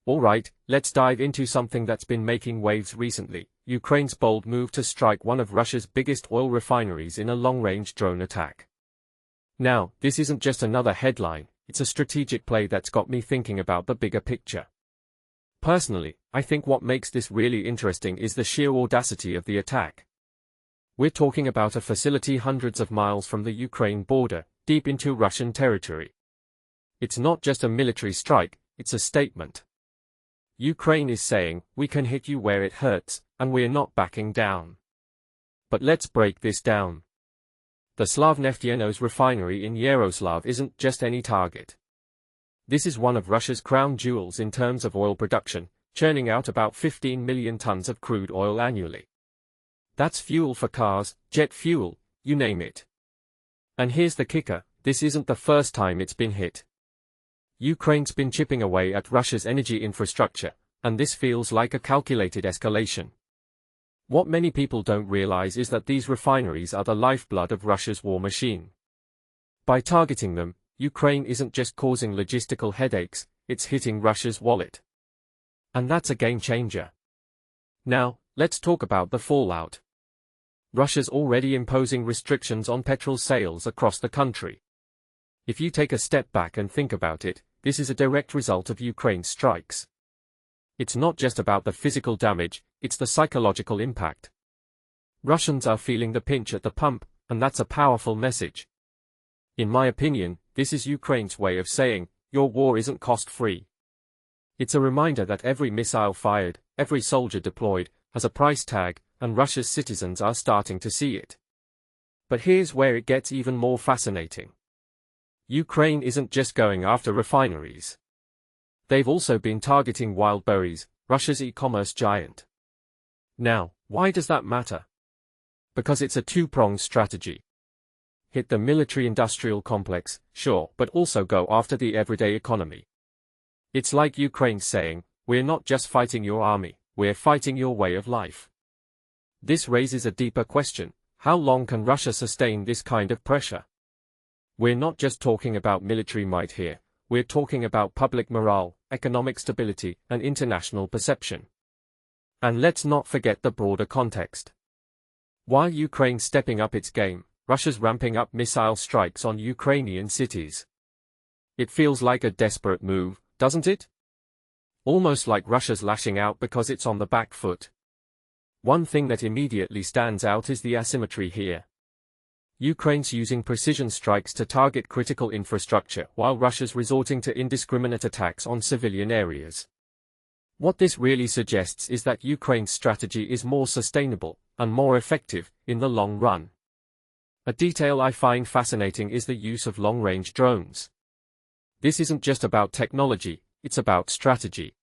Alright, let's dive into something that's been making waves recently: Ukraine's bold move to strike one of Russia's biggest oil refineries in a long-range drone attack. Now, this isn't just another headline, it's a strategic play that's got me thinking about the bigger picture. Personally, I think what makes this really interesting is the sheer audacity of the attack. We're talking about a facility hundreds of miles from the Ukraine border, deep into Russian territory. It's not just a military strike, it's a statement. Ukraine is saying, we can hit you where it hurts, and we're not backing down. But let's break this down. The Slavneft-Yanos refinery in Yaroslavl isn't just any target. This is one of Russia's crown jewels in terms of oil production, churning out about 15 million tons of crude oil annually. That's fuel for cars, jet fuel, you name it. And here's the kicker, this isn't the first time it's been hit. Ukraine's been chipping away at Russia's energy infrastructure, and this feels like a calculated escalation. What many people don't realize is that these refineries are the lifeblood of Russia's war machine. By targeting them, Ukraine isn't just causing logistical headaches, it's hitting Russia's wallet. And that's a game changer. Now, let's talk about the fallout. Russia's already imposing restrictions on petrol sales across the country. If you take a step back and think about it, this is a direct result of Ukraine's strikes. It's not just about the physical damage, it's the psychological impact. Russians are feeling the pinch at the pump, and that's a powerful message. In my opinion, this is Ukraine's way of saying, your war isn't cost-free. It's a reminder that every missile fired, every soldier deployed, has a price tag, and Russia's citizens are starting to see it. But here's where it gets even more fascinating. Ukraine isn't just going after refineries. They've also been targeting Wildberries, Russia's e-commerce giant. Now, why does that matter? Because it's a two-pronged strategy. Hit the military-industrial complex, sure, but also go after the everyday economy. It's like Ukraine saying, we're not just fighting your army, we're fighting your way of life. This raises a deeper question: how long can Russia sustain this kind of pressure? We're not just talking about military might here, we're talking about public morale, economic stability, and international perception. And let's not forget the broader context. While Ukraine's stepping up its game, Russia's ramping up missile strikes on Ukrainian cities. It feels like a desperate move, doesn't it? Almost like Russia's lashing out because it's on the back foot. One thing that immediately stands out is the asymmetry here. Ukraine's using precision strikes to target critical infrastructure, while Russia's resorting to indiscriminate attacks on civilian areas. What this really suggests is that Ukraine's strategy is more sustainable, and more effective, in the long run. A detail I find fascinating is the use of long-range drones. This isn't just about technology, it's about strategy.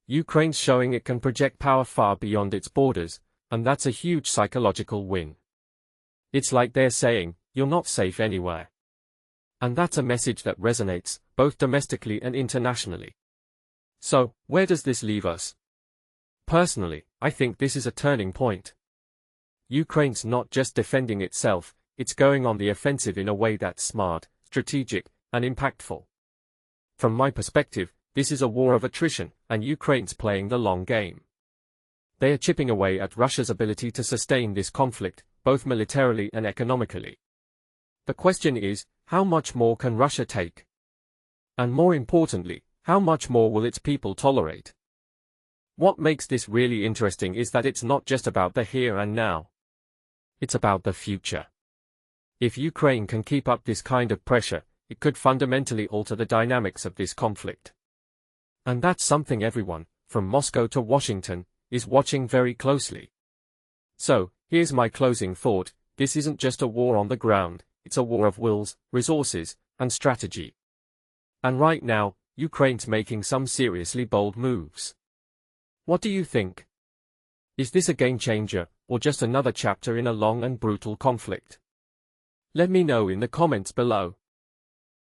Ukraine's showing it can project power far beyond its borders, and that's a huge psychological win. It's like they're saying, you're not safe anywhere. And that's a message that resonates, both domestically and internationally. So, where does this leave us? Personally, I think this is a turning point. Ukraine's not just defending itself, it's going on the offensive in a way that's smart, strategic, and impactful. From my perspective, this is a war of attrition, and Ukraine's playing the long game. They are chipping away at Russia's ability to sustain this conflict, both militarily and economically. The question is, how much more can Russia take? And more importantly, how much more will its people tolerate? What makes this really interesting is that it's not just about the here and now. It's about the future. If Ukraine can keep up this kind of pressure, it could fundamentally alter the dynamics of this conflict. And that's something everyone, from Moscow to Washington, is watching very closely. So, here's my closing thought: this isn't just a war on the ground, it's a war of wills, resources, and strategy. And right now, Ukraine's making some seriously bold moves. What do you think? Is this a game changer, or just another chapter in a long and brutal conflict? Let me know in the comments below.